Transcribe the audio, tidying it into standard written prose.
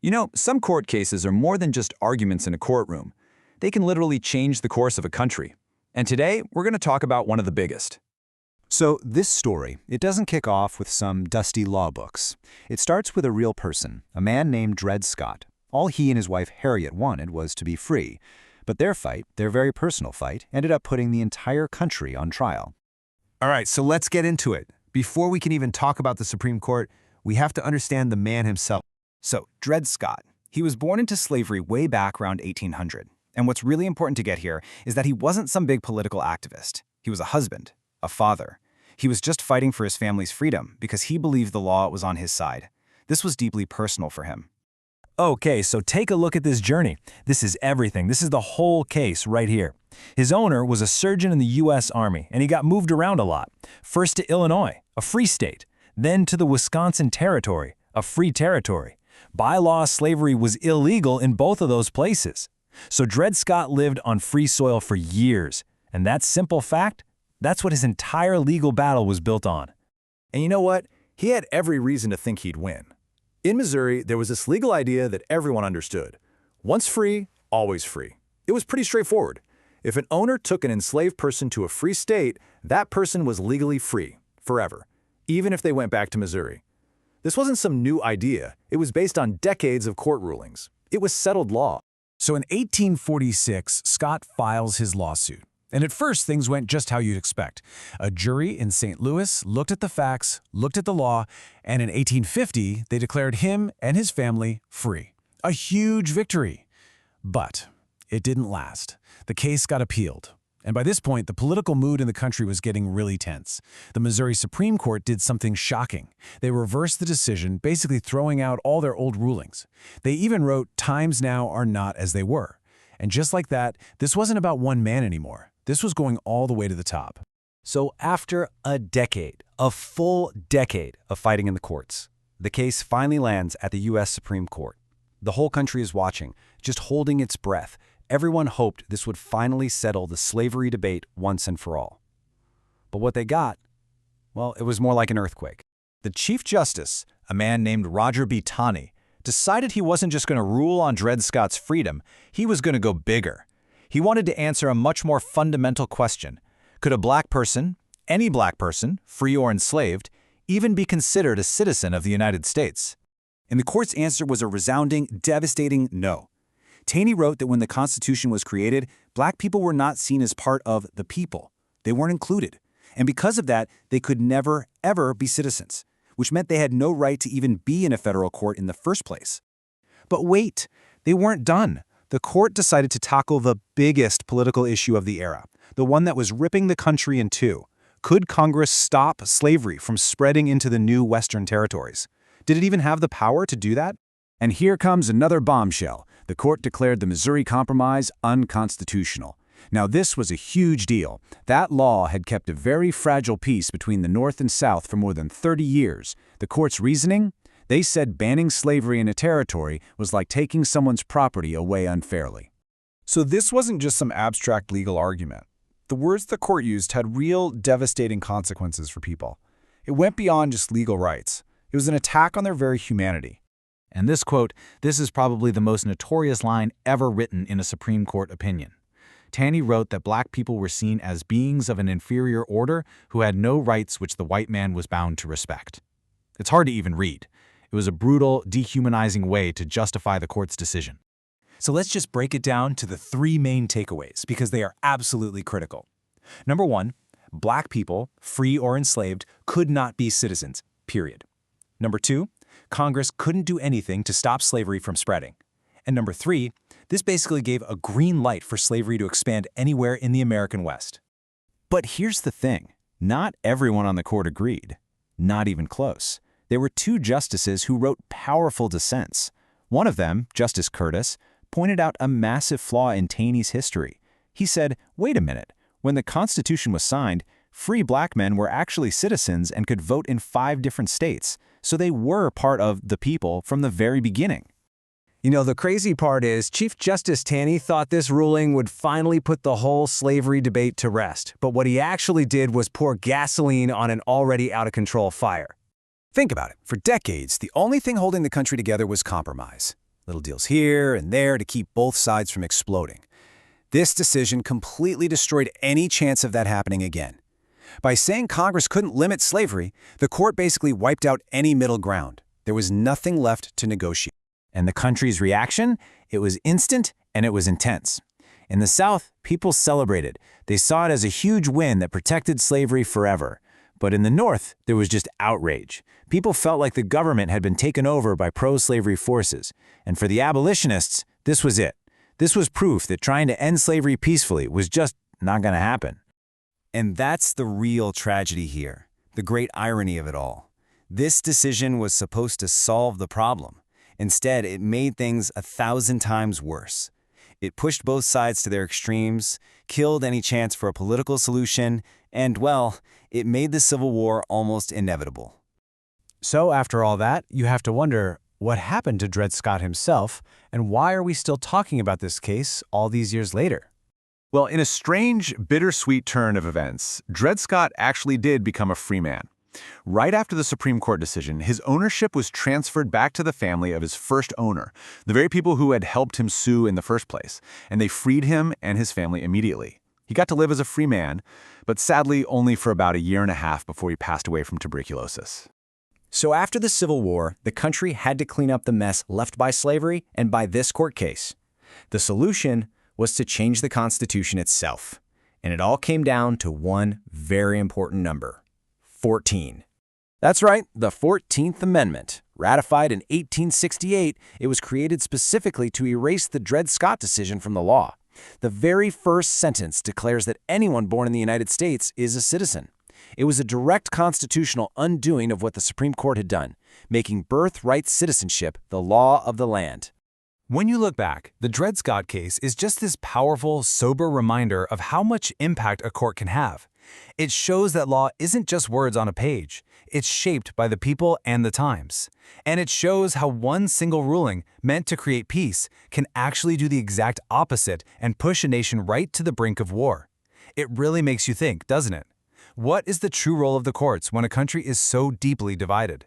You know, some court cases are more than just arguments in a courtroom. They can literally change the course of a country. And today, we're going to talk about one of the biggest. So this story, it doesn't kick off with some dusty law books. It starts with a real person, a man named Dred Scott. All he and his wife Harriet wanted was to be free. But their fight, their very personal fight, ended up putting the entire country on trial. All right, so let's get into it. Before we can even talk about the Supreme Court, we have to understand the man himself. So, Dred Scott. He was born into slavery way back around 1800. And what's really important to get here is that he wasn't some big political activist. He was a husband, a father. He was just fighting for his family's freedom because he believed the law was on his side. This was deeply personal for him. Okay, so take a look at this journey. This is everything. This is the whole case right here. His owner was a surgeon in the U.S. Army, and he got moved around a lot. First to Illinois, a free state, then to the Wisconsin Territory, a free territory. By law, slavery was illegal in both of those places. So Dred Scott lived on free soil for years, and that simple fact, that's what his entire legal battle was built on. And you know what? He had every reason to think he'd win. In Missouri, there was this legal idea that everyone understood. Once free, always free. It was pretty straightforward. If an owner took an enslaved person to a free state, that person was legally free, forever, even if they went back to Missouri. This wasn't some new idea. It was based on decades of court rulings. It was settled law. So in 1846, Scott files his lawsuit. And at first, things went just how you'd expect. A jury in St. Louis looked at the facts, looked at the law, and in 1850, they declared him and his family free. A huge victory. But it didn't last. The case got appealed. And by this point, the political mood in the country was getting really tense. The Missouri Supreme Court did something shocking. They reversed the decision, basically throwing out all their old rulings. They even wrote, "Times now are not as they were." And just like that, this wasn't about one man anymore. This was going all the way to the top. So after a full decade of fighting in the courts, the case finally lands at the U.S. Supreme Court. The whole country is watching, just holding its breath. Everyone hoped this would finally settle the slavery debate once and for all. But what they got, well, it was more like an earthquake. The Chief Justice, a man named Roger B. Taney, decided he wasn't just going to rule on Dred Scott's freedom, he was going to go bigger. He wanted to answer a much more fundamental question. Could a black person, any black person, free or enslaved, even be considered a citizen of the United States? And the court's answer was a resounding, devastating no. Taney wrote that when the Constitution was created, black people were not seen as part of the people. They weren't included. And because of that, they could never, ever be citizens, which meant they had no right to even be in a federal court in the first place. But wait, they weren't done. The court decided to tackle the biggest political issue of the era, the one that was ripping the country in two. Could Congress stop slavery from spreading into the new Western territories? Did it even have the power to do that? And here comes another bombshell. The court declared the Missouri Compromise unconstitutional. Now, this was a huge deal. That law had kept a very fragile peace between the North and South for more than 30 years. The court's reasoning? They said banning slavery in a territory was like taking someone's property away unfairly. So this wasn't just some abstract legal argument. The words the court used had real, devastating consequences for people. It went beyond just legal rights. It was an attack on their very humanity. And this quote, this is probably the most notorious line ever written in a Supreme Court opinion. Taney wrote that black people were seen as beings of an inferior order who had no rights which the white man was bound to respect. It's hard to even read. It was a brutal, dehumanizing way to justify the court's decision. So let's just break it down to the three main takeaways because they are absolutely critical. Number one, black people, free or enslaved, could not be citizens, period. Number two, Congress couldn't do anything to stop slavery from spreading. And number three, this basically gave a green light for slavery to expand anywhere in the American West. But here's the thing. Not everyone on the court agreed. Not even close. There were two justices who wrote powerful dissents. One of them, Justice Curtis, pointed out a massive flaw in Taney's history. He said, wait a minute, when the Constitution was signed, free black men were actually citizens and could vote in 5 different states, so they were part of the people from the very beginning. You know, the crazy part is Chief Justice Taney thought this ruling would finally put the whole slavery debate to rest, but what he actually did was pour gasoline on an already out-of-control fire. Think about it. For decades, the only thing holding the country together was compromise. little deals here and there to keep both sides from exploding. This decision completely destroyed any chance of that happening again. By saying Congress couldn't limit slavery, the court basically wiped out any middle ground. There was nothing left to negotiate. And the country's reaction? It was instant and it was intense. In the South, people celebrated. They saw it as a huge win that protected slavery forever. But in the North, there was just outrage. People felt like the government had been taken over by pro-slavery forces. And for the abolitionists, this was it. This was proof that trying to end slavery peacefully was just not going to happen. And that's the real tragedy here, the great irony of it all. This decision was supposed to solve the problem. Instead, it made things 1,000 times worse. It pushed both sides to their extremes, killed any chance for a political solution, and, well, it made the Civil War almost inevitable. So after all that, you have to wonder, what happened to Dred Scott himself, and why are we still talking about this case all these years later? Well, in a strange, bittersweet turn of events, Dred Scott actually did become a free man. Right after the Supreme Court decision, his ownership was transferred back to the family of his first owner, the very people who had helped him sue in the first place, and they freed him and his family immediately. He got to live as a free man, but sadly only for about a year and a half before he passed away from tuberculosis. So after the Civil War, the country had to clean up the mess left by slavery and by this court case. The solution was to change the Constitution itself, and it all came down to one very important number: 14. That's right, the 14th Amendment. Ratified in 1868, it was created specifically to erase the Dred Scott decision from the law. The very first sentence declares that anyone born in the United States is a citizen. It was a direct constitutional undoing of what the Supreme Court had done, making birthright citizenship the law of the land. When you look back, the Dred Scott case is just this powerful, sober reminder of how much impact a court can have. It shows that law isn't just words on a page. It's shaped by the people and the times. And it shows how one single ruling meant to create peace can actually do the exact opposite and push a nation right to the brink of war. It really makes you think, doesn't it? What is the true role of the courts when a country is so deeply divided?